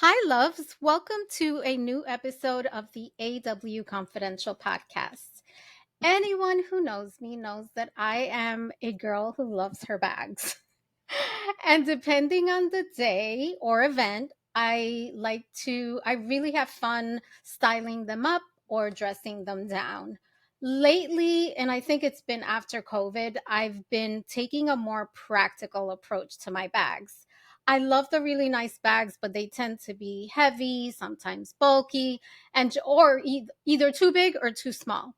Hi, loves. Welcome to a new episode of the AW Confidential podcast. Anyone who knows me knows that I am a girl who loves her bags. And depending on the day or event, I really have fun styling them up or dressing them down. Lately, and I think it's been after COVID, I've been taking a more practical approach to my bags. I love the really nice bags, but they tend to be heavy, sometimes bulky, either too big or too small.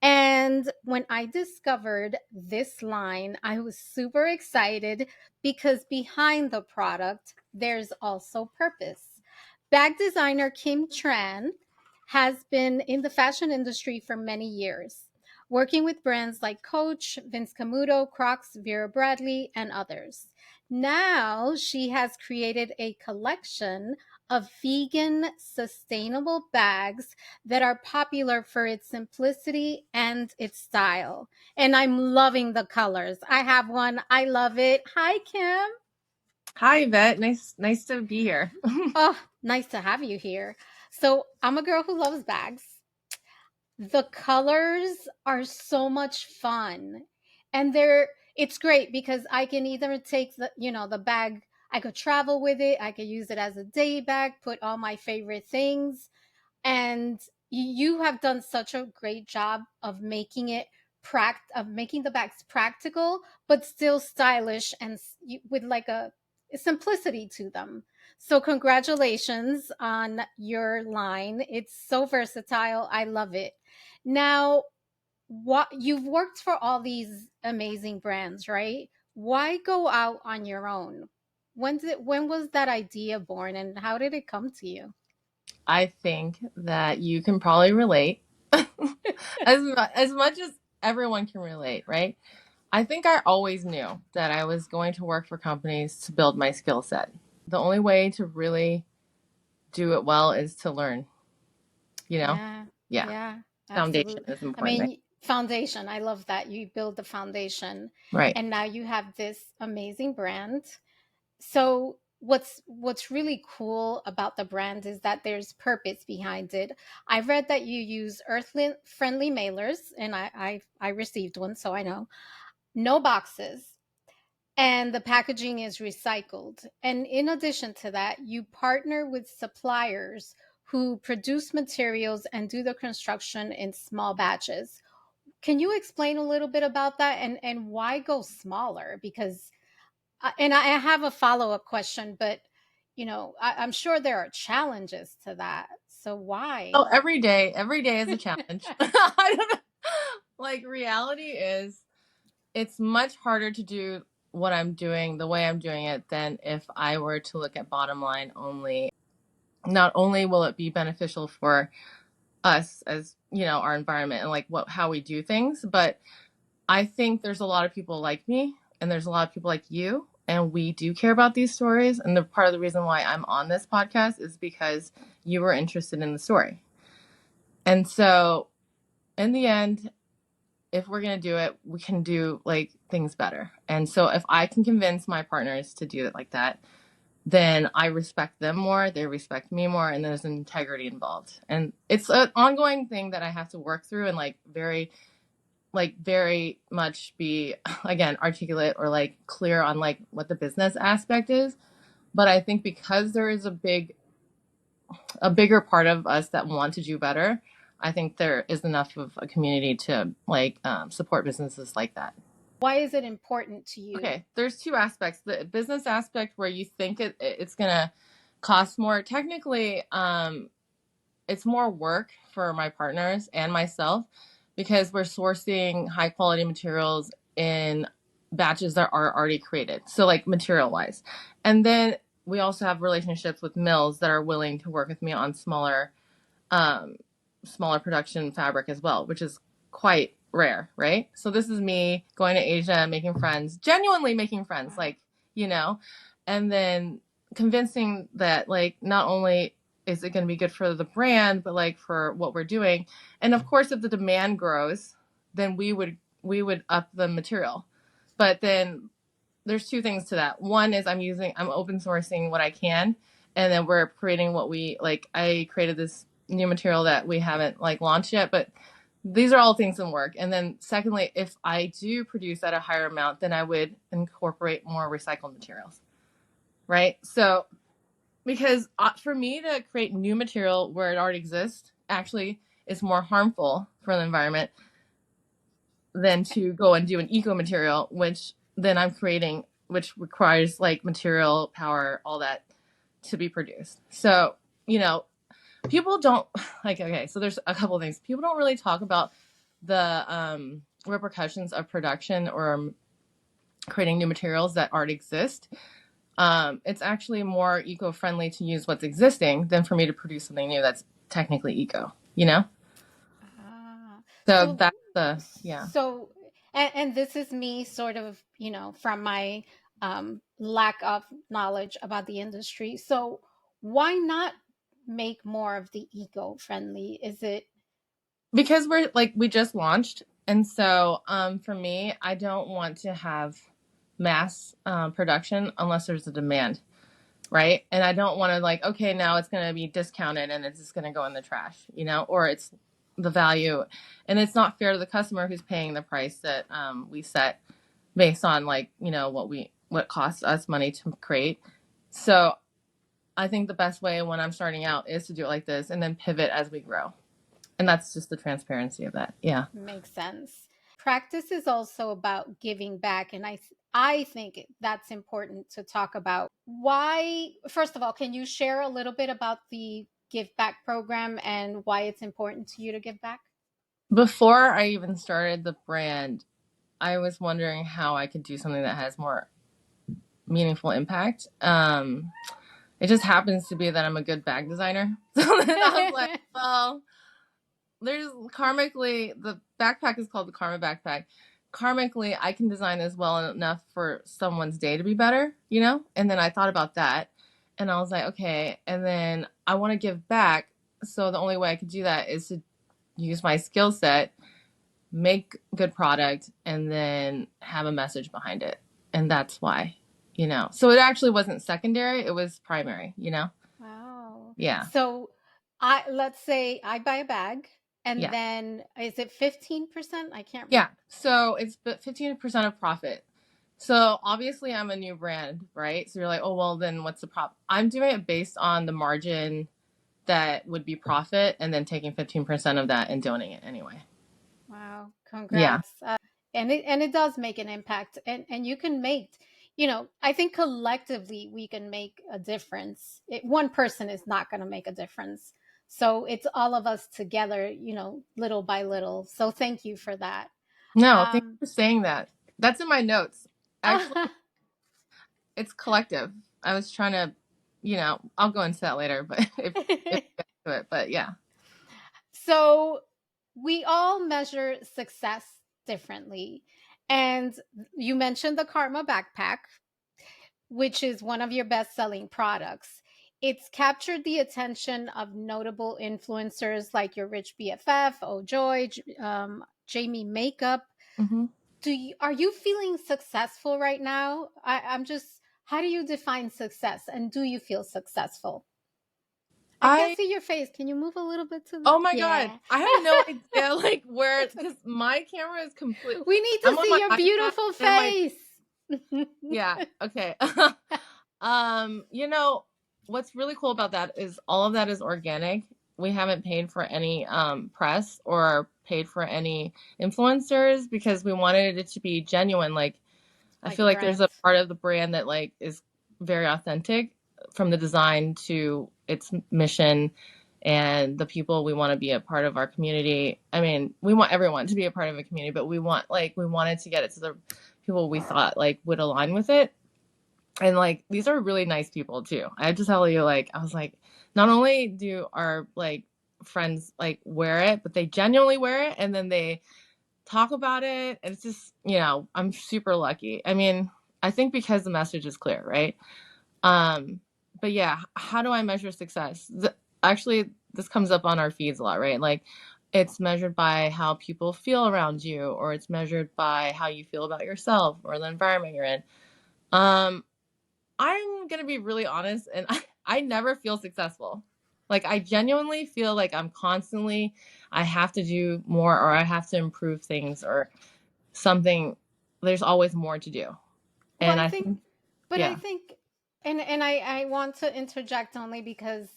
And when I discovered this line, I was super excited because behind the product, there's also purpose. Bag designer Kim Tran has been in the fashion industry for many years, working with brands like Coach, Vince Camuto, Crocs, Vera Bradley, and others. Now she has created a collection of vegan, sustainable bags that are popular for its simplicity and its style. And I'm loving the colors. I have one. I love it. Hi, Kim. Hi, Yvette. Nice to be here. Oh, nice to have you here. So, I'm a girl who loves bags. The colors are so much fun. And it's great because I can either take the bag, I could travel with it, I could use it as a day bag, put all my favorite things, and you have done such a great job of making the bags practical but still stylish and with like a simplicity to them. So congratulations on your line. It's so versatile. I love it. Now, what you've worked for all these amazing brands, right? Why go out on your own? When was that idea born and how did it come to you? I think that you can probably relate as much as everyone can relate, right? I think I always knew that I was going to work for companies to build my skill set. The only way to really do it well is to learn, you know? Yeah, Yeah. yeah, Foundation absolutely. is I important, right? mean, foundation. I love that you build the foundation, Right. and now you have this amazing brand. So what's really cool about the brand is that there's purpose behind it. I've read that you use earthly friendly mailers, and I received one, so I know. No boxes, and the packaging is recycled. And in addition to that, you partner with suppliers who produce materials and do the construction in small batches. Can you explain a little bit about that and why go smaller? Because and I have a follow-up question, but I'm sure there are challenges to that. So Oh, why? every day is a challenge. I don't know. Like reality is it's much harder to do what I'm doing the way I'm doing it than if I were to look at bottom line only. Not only will it be beneficial for us as, our environment and like how we do things, but I think there's a lot of people like me and there's a lot of people like you and we do care about these stories, and the part of the reason why I'm on this podcast is because you were interested in the story. And so in the end, if we're going to do it, we can do like things better. And so if I can convince my partners to do it like that, then I respect them more, they respect me more, and there's an integrity involved. And it's an ongoing thing that I have to work through and very much be again articulate or like clear on like what the business aspect is. But I think because there is a bigger part of us that want to do better, I think there is enough of a community to support businesses like that. Why is it important to you? Okay, there's two aspects. The business aspect where you think it's gonna cost more. Technically, it's more work for my partners and myself because we're sourcing high quality materials in batches that are already created. So like material wise, and then we also have relationships with mills that are willing to work with me on um, smaller production fabric as well, which is quite rare, right? So this is me going to Asia, making friends, genuinely making friends, like, and then convincing that like not only is it going to be good for the brand, but like for what we're doing. And of course, if the demand grows, then we would up the material. But then there's two things to that. One is I'm open sourcing what I can, and then we're creating what we like. I created this new material that we haven't like launched yet, but these are all things in work. And then secondly, if I do produce at a higher amount, then I would incorporate more recycled materials, right? So because for me to create new material where it already exists actually is more harmful for the environment than to go and do an eco material, which then I'm creating, which requires like material, power, all that to be produced. So, you know, people don't like, okay, so there's a couple of things. People don't really talk about the repercussions of production or creating new materials that already exist. It's actually more eco-friendly to use what's existing than for me to produce something new that's technically eco, you know? Ah, So so that's the, yeah. so and this is me sort of, from my lack of knowledge about the industry. So why not make more of the eco-friendly? Is it Because we're like, we just launched. And so for me, I don't want to have mass production unless there's a demand, right? And I don't want to like, okay, now it's going to be discounted and it's just going to go in the trash, you know, or it's the value. And it's not fair to the customer who's paying the price that we set based on like, you know, what costs us money to create. So I think the best way when I'm starting out is to do it like this and then pivot as we grow. And that's just the transparency of that. Yeah. makes sense? Practice is also about giving back, and I think that's important to talk about. Why, first of all, can you share a little bit about the Give Back program and why it's important to you to give back? Before I even started the brand, I was wondering how I could do something that has more meaningful impact. It just happens to be that I'm a good bag designer. So then I was like, well, there's karmically, the backpack is called the Karma backpack. Karmically, I can design this well enough for someone's day to be better, you know? And then I thought about that and I was like, okay. And then I want to give back. So the only way I could do that is to use my skill set, make good product, and then have a message behind it. And that's why, you know. So it actually wasn't secondary, it was primary, you know? Wow. Yeah. So let's say I buy a bag and Yeah. then is it 15%? I can't. Yeah. So it's 15% of profit. So obviously I'm a new brand, right? So you're like, oh, well, then what's the prop? I'm doing it based on the margin that would be profit and then taking 15% of that and donating it anyway. Wow, Yeah. congrats. And it does make an impact, and you can make, I think collectively we can make a difference. One person is not going to make a difference. So it's all of us together, little by little. So thank you for that. No, thank Um you for saying that. That's in my notes. Actually, it's collective. I was trying to, you know, I'll go into that later, but if we get to it, but yeah. So we all measure success differently. And you mentioned the Karma backpack, which is one of your best selling products. It's captured the attention of notable influencers like your Rich BFF, Oh Joy, Jamie Makeup. Hmm. Are you feeling successful right now? I'm just, how do you define success, and do you feel successful? I can't I see your face. Can you move a little bit to the, Oh my God. yeah. I have no idea like where because my camera is complete. We need to I'm on see my your iPad beautiful and my face. yeah, okay. You know, what's really cool about that is all of that is organic. We haven't paid for any press or paid for any influencers because we wanted it to be genuine. Like I Like feel a like there's brand. a part of the brand that like is very authentic from the design to its mission and the people we want to be a part of our community. I mean, we want everyone to be a part of a community, but we wanted to get it to the people we thought like would align with it. And like these are really nice people too. I have to tell you, like, I was like, not only do our like friends like wear it, but they genuinely wear it and then they talk about it. And it's just, you know, I'm super lucky. I mean, I think because the message is clear, right? Um, but yeah, how do I measure success? Actually, this comes up on our feeds a lot, right? Like, it's measured by how people feel around you, or it's measured by how you feel about yourself or the environment you're in. Um, I'm gonna be really honest, and I never feel successful. Like I genuinely feel like I have to do more or I have to improve things or something. There's always more to do. Well, And I I think, think, but I yeah, think, and I want to interject only because,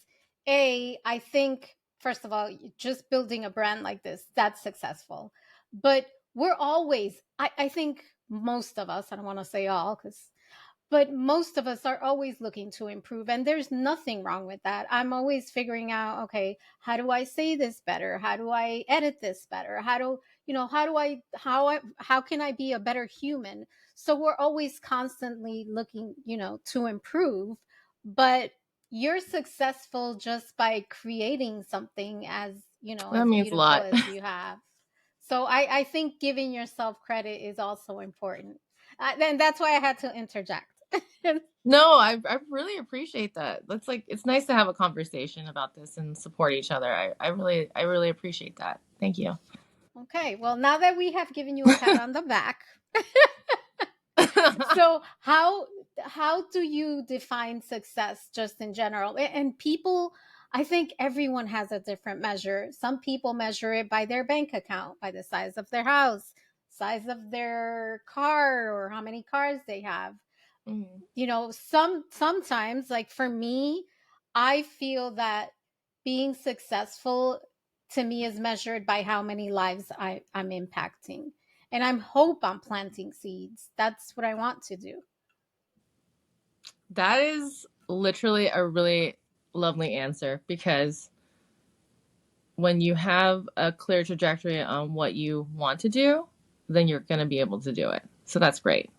I think, first of all, just building a brand like this, that's successful. But we're always, I think most of us, I don't want to say all, because but most of us are always looking to improve, and there's nothing wrong with that. I'm always figuring out, okay, how do I say this better? How do I edit this better? How do how do how can I be a better human? So we're always constantly looking, to improve. But you're successful just by creating something that as means a beautiful lot. as you have. So I think giving yourself credit is also important. And that's why I had to interject. No, I really appreciate that. That's like it's nice to have a conversation about this and support each other. I really appreciate that. Thank you. Okay, well, now that we have given you a pat on the back, so how do you define success just in general? And people, I think everyone has a different measure. Some people measure it by their bank account, by the size of their house, size of their car, or how many cars they have. Mhm. Sometimes, like for me, I feel that being successful to me is measured by how many lives I'm impacting, and I'm planting seeds. That's what I want to do. That is literally a really lovely answer because when you have a clear trajectory on what you want to do, then you're going to be able to do it. So that's great.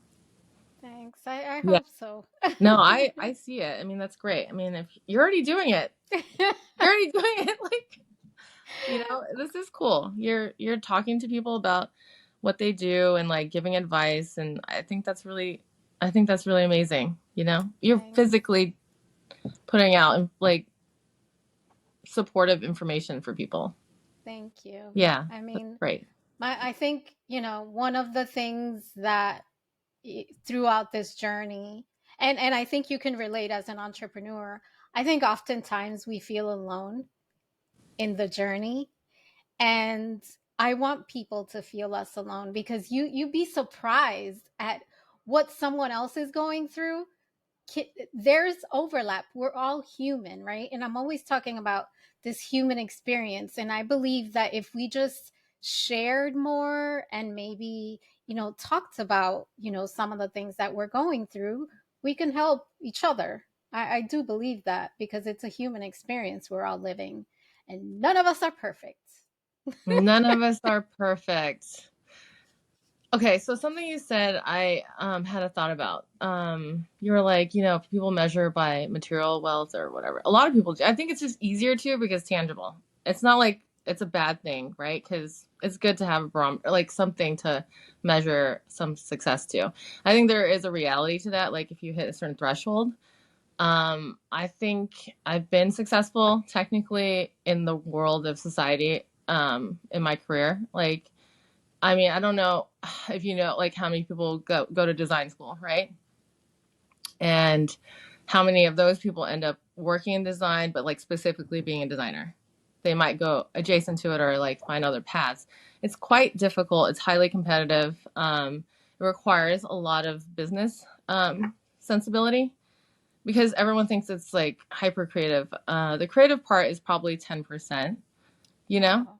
Thanks. I Yeah. hope so. No, I see it. I mean, that's great. I mean, if you're already doing it, you're already doing it like, this is cool. You're talking to people about what they do and like giving advice and I think that's really amazing, you know? You're Thanks. physically putting out like supportive information for people. Thank you. Yeah, I that's mean, great. I think, one of the things that throughout this journey, and I think you can relate as an entrepreneur, I think oftentimes we feel alone in the journey, and I want people to feel less alone, because you'd be surprised at what someone else is going through. There's overlap. We're all human, right? And I'm always talking about this human experience, and I believe that if we just shared more and maybe talked about some of the things that we're going through, we can help each other. I do believe that, because it's a human experience we're all living, and none of us are perfect. None of us are perfect. Okay, so something you said I had a thought about. You were like, people measure by material wealth or whatever. A lot of people do. I think it's just easier to because tangible. It's not like it's a bad thing, right? Because it's good to have a like something to measure some success to. I think there is a reality to that. Like if you hit a certain threshold, I think I've been successful technically in the world of society, in my career. Like I mean, I don't know if you know like how many people go to design school, right? And how many of those people end up working in design, but like specifically being a designer. They might go adjacent to it or like find other paths. It's quite difficult. It's highly competitive. It requires a lot of business sensibility because everyone thinks it's like hyper creative. The creative part is probably 10%, you know? Wow.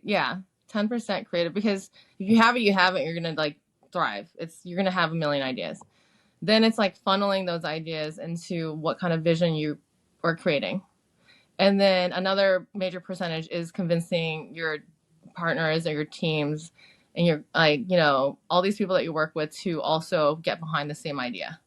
Yeah, 10% creative because if you have it, you have it, you're gonna like thrive. You're gonna have a million ideas. Then it's like funneling those ideas into what kind of vision you are creating. And then another major percentage is convincing your partners or your teams and your like, all these people that you work with to also get behind the same idea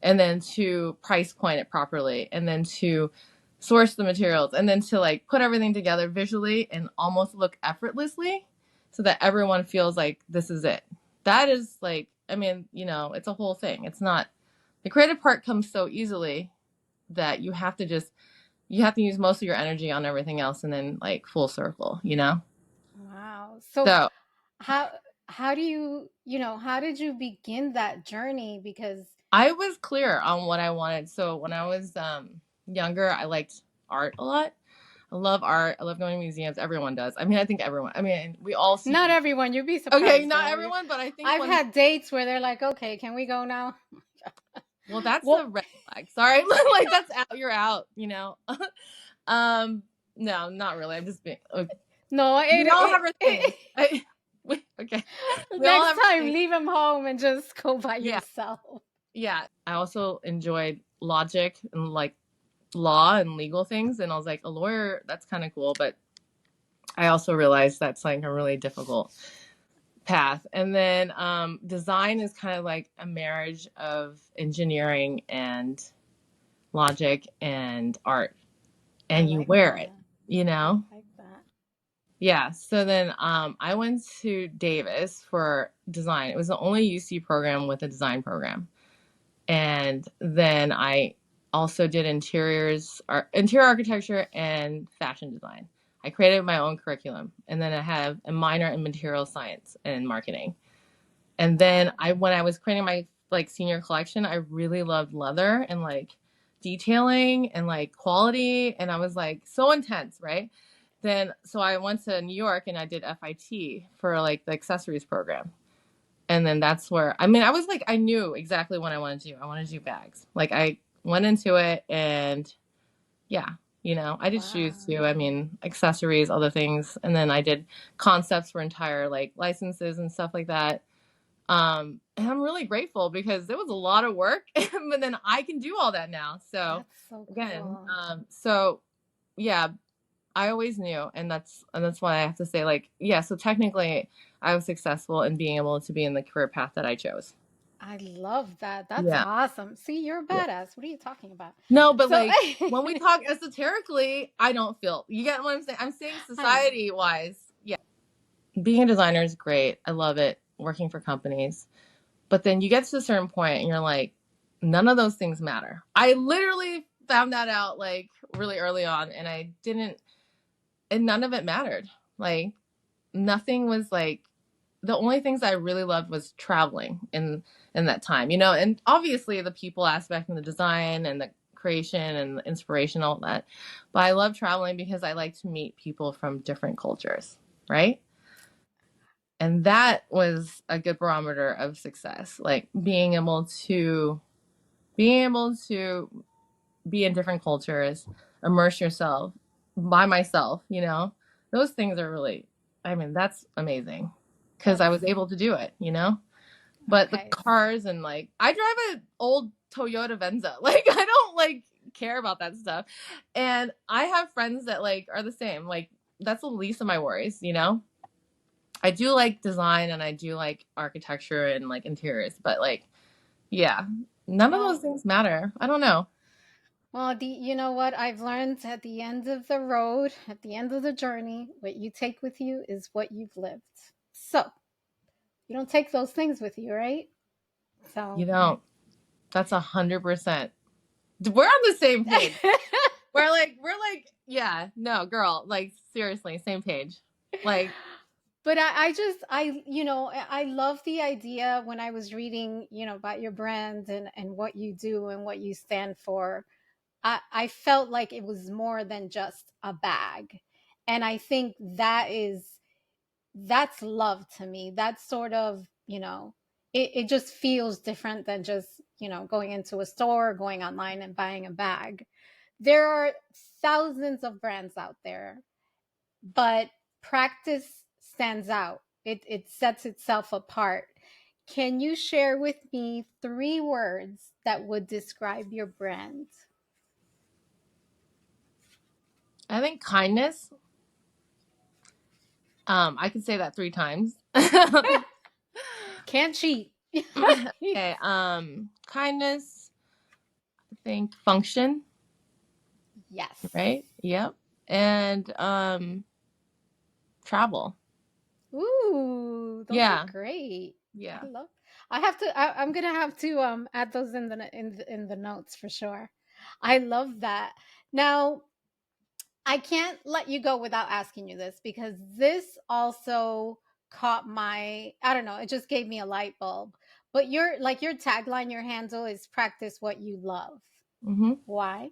and then to price point it properly and then to source the materials and then to like put everything together visually and almost look effortlessly so that everyone feels like this is it. That is like, I mean, it's a whole thing. It's not the creative part comes so easily that you have to use most of your energy on everything else and then like full circle, you know? Wow. So So how how do you, how did you begin that journey? Because I was clear on what I wanted. So when I was younger, I liked art a lot. I love art. I love going to museums. Everyone does. I mean, I think everyone. I mean, we all see Not beauty. everyone. You'd be Okay, surprised, not girl. everyone, but I think I've when had dates where they're like, "Okay, can we go now?" well, that's a Well, red flag. Sorry, like that's out. You're out. You know. um, no, not really. I'm just being. no. We all have our things. Okay. We all Next have our time, things. leave him home and just go by Yeah. yourself. Yeah. I also enjoyed logic and like law and legal things. And I was like, a lawyer, that's kind of cool. But I also realized that's like a really difficult path. And then design is kind of like a marriage of engineering and logic and art. I And you like wear it, that. you I know? like that. Yeah. So then I went to Davis for design. It was the only UC program with a design program. And then I also did interior architecture and fashion design. I created my own curriculum, and then I have a minor in material science and marketing. And then Wow. when I was creating my like senior collection, I really loved leather and like detailing and like quality, and I was like so intense, right? Then so I went to New York and I did FIT for like the accessories program. And then that's where I mean I was like I knew exactly what I wanted to do. I wanted to do bags. Like I went into it and yeah, I did shoes Wow. too. I mean, accessories, other things, and then I did concepts for entire like licenses and stuff like that. And I'm really grateful because it was a lot of work, but then I can do all that now. So That's so again, cool. so yeah, I always knew, and that's why I have to say like yeah. So technically, I was successful in being able to be in the career path that I chose. I love that. That's Yeah, awesome. See, you're a yeah. badass. What are you talking about? No, but So like when we talk esoterically, I don't feel. You get what I'm saying? I'm saying I know. society wise, yeah. Being a designer is great. I love it. Working for companies. But then you get to a certain point and you're like, none of those things matter. I literally found that out like really early on and I didn't, and none of it mattered. Like nothing was like, the only things I really loved was traveling in that time, and obviously the people aspect and the design and the creation and the inspiration, all that. But I love traveling because I like to meet people from different cultures, right? And that was a good barometer of success, like being able to be in different cultures, immerse yourself by myself, those things are really, I mean, that's amazing because I That's was able to do it. But the okay. cars and like, I drive an old Toyota Venza. Like, I don't like care about that stuff. And I have friends that like are the same. Like, that's the least of my worries. I do like design and I do like architecture and like interiors, but like, yeah, none of those Well, things matter. I don't know. you know what I've learned at the end of the road, at the end of the journey, what you take with you is what you've lived. So you don't take those things with you, right? You So don't. That's 100%. We're on the same page. We're like, yeah, no, girl, like seriously, same page. Like, but I love the idea when I was reading, about your brand and what you do and what you stand for. I felt like it was more than just a bag. And I think that's love to me. That's sort of, it just feels different than just, going into a store or going online and buying a bag. There are thousands of brands out there, but practice stands out. It sets itself apart. Can you share with me 3 words that would describe your brand? I think kindness. I could say that 3 times. Can't cheat. Okay. Kindness. I think function. Yes. Right. Yep. And travel. Ooh, those are Yeah. great. I Yeah. love. I'm gonna have to add those in the notes for sure. I love that. Now, I can't let you go without asking you this because this also caught my, I don't know, it just gave me a light bulb. But your tagline, your handle is practice what you love. Mm-hmm. Why?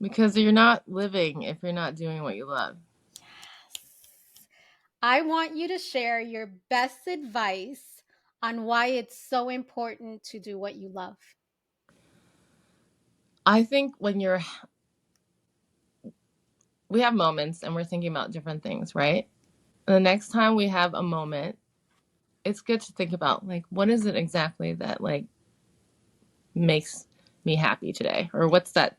Because you're not living if you're not doing what you love. I want you to share your best advice on why it's so important to do what you love. I think when we have moments and we're thinking about different things, right? And the next time we have a moment, it's good to think about like, what is it exactly that like makes me happy today? Or what's that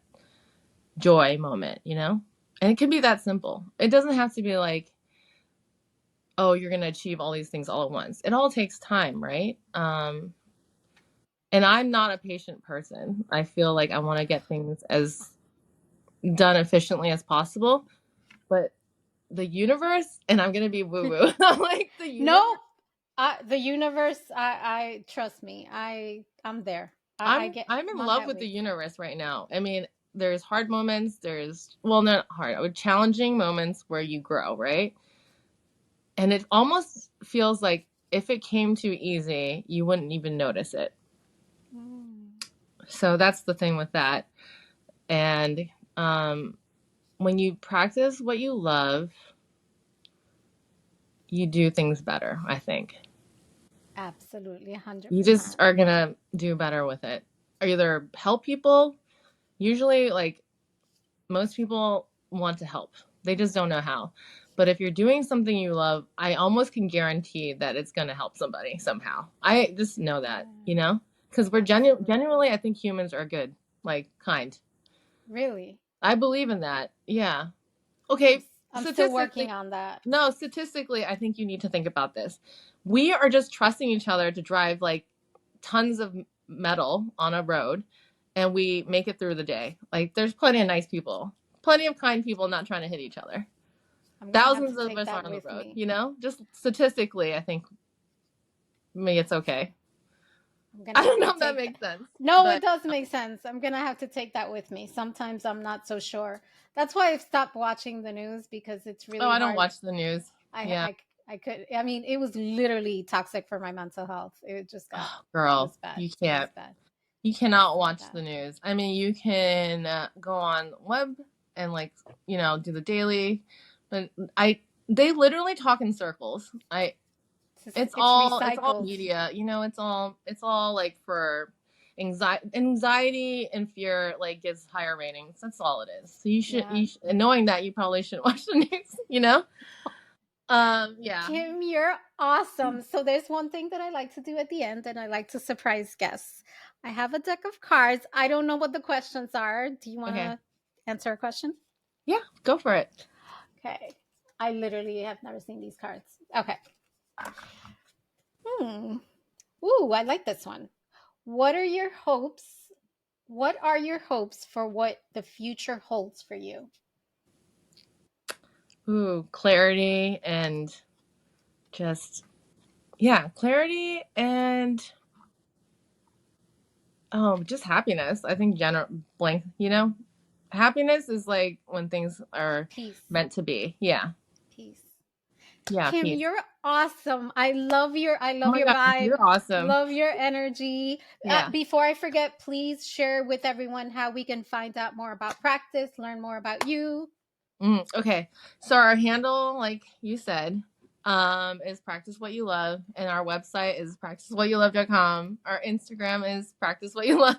joy moment, you know? And it can be that simple. It doesn't have to be like, oh, you're going to achieve all these things all at once. It all takes time, right? And I'm not a patient person. I feel like I want to get things as done efficiently as possible. But the universe, and I'm going to be woo woo, like the universe. No, the universe. I trust me. I'm there. I get. I'm I'm in on love that with the wave. universe right now. I mean, there's hard moments, there's well not hard, challenging moments where you grow, right? And it almost feels like if it came too easy, you wouldn't even notice it. So that's the thing with that. And when you practice what you love, you do things better, I think. Absolutely, You just 100%. are going to do better with it. Or either help people, usually like most people want to help. They just don't know how. But if you're doing something you love, I almost can guarantee that it's going to help somebody somehow. I just know that, you know? Because we're genuinely, I think humans are good, like kind. Really? I believe in that. Yeah. I'm, Okay. I'm still working Statistically, on that. no, statistically, I think you need to think about this. We are just trusting each other to drive like tons of metal on a road and we make it through the day. Like there's plenty of nice people, plenty of kind people not trying to hit each other. I'm gonna have to Thousands of take us are that on the with road, me. you know? Just statistically, I think maybe it's okay. I'm gonna I don't have know to if that take that. makes sense, No, it but does make sense. I'm gonna have to take that with me. Sometimes I'm not so sure. That's why I've stopped watching the news because it's oh, really I don't hard. watch the news. I Yeah. I I could. I mean, it was literally toxic for my mental health. It just got. Oh, It girl, was bad. you It was can't. bad. You It was cannot so watch bad. the news. I mean, you can go on web and like, you know, do the daily, but I they literally talk in circles. It's It's all recycled. media, you know, it's all like for anxiety and fear like gets higher ratings. That's all it is. So Yeah. and knowing that you probably shouldn't watch the news, you know? Yeah. Kim, you're awesome. So there's one thing that I like to do at the end, and I like to surprise guests. I have a deck of cards. I don't know what the questions are. Do you want Okay. to answer a question? Yeah, go for it. Okay. I literally have never seen these cards. Okay. Hmm. Ooh, I like this one. What are your hopes? What are your hopes for what the future holds for you? Ooh, clarity and just yeah, clarity and just happiness. I think general blank, you know, happiness is like when things are Peace. meant to be. Yeah. Peace. Yeah, Kim, peace. you're awesome. I Oh love my your god, vibe. you're awesome. Love your energy. Yeah. Before I forget, please share with everyone how we can find out more about practice, learn more about you. Okay. So our handle, like you said, is practice what you love, and our website is practicewhatyouLove.com. Our Instagram is practice what you love.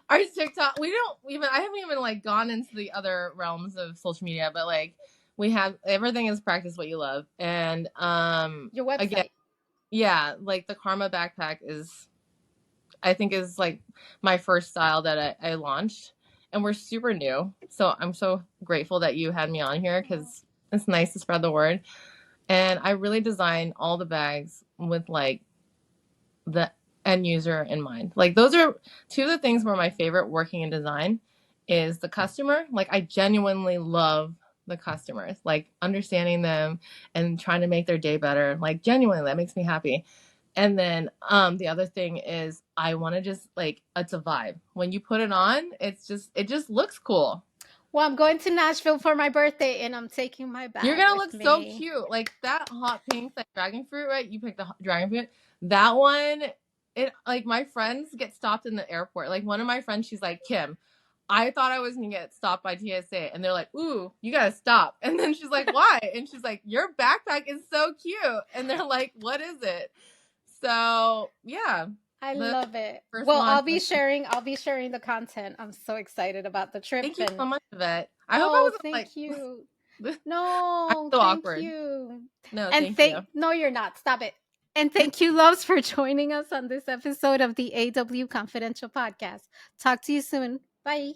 Our TikTok, we don't even I haven't even like gone into the other realms of social media, but like we have everything is practice what you love. And Your again, website. yeah, like the Karma backpack is I think is like my first style that I launched. And we're super new. So I'm so grateful that you had me on here Oh, because it's nice to spread the word. And I really design all the bags with like the end user in mind. Like those are two of the things where my favorite working in design is the customer. Like I genuinely love the customers, like understanding them and trying to make their day better. Like genuinely, that makes me happy. And then the other thing is I want to just like it's a vibe. When you put it on, it just looks cool. Well, I'm going to Nashville for my birthday and I'm taking my You're bag gonna with look so me. cute. Like that hot pink, that dragon fruit, right? You picked the dragon fruit. That one, it like my friends get stopped in the airport. Like one of my friends, she's like, Kim, I thought I was gonna get stopped by TSA, and they're like, "Ooh, you gotta stop." And then she's like, "Why?" And she's like, "Your backpack is so cute." And they're like, "What is it?" So yeah, I the love it. first Well, one. I'll be sharing the content. I'm so excited about the trip Thank you and so much, Yvette. I hope I oh, wasn't thank like you. I'm No, so thank awkward. you. No, And thank you. no, you're not. Stop it. And thank you, loves, for joining us on this episode of the AW Confidential Podcast. Talk to you soon. Bye.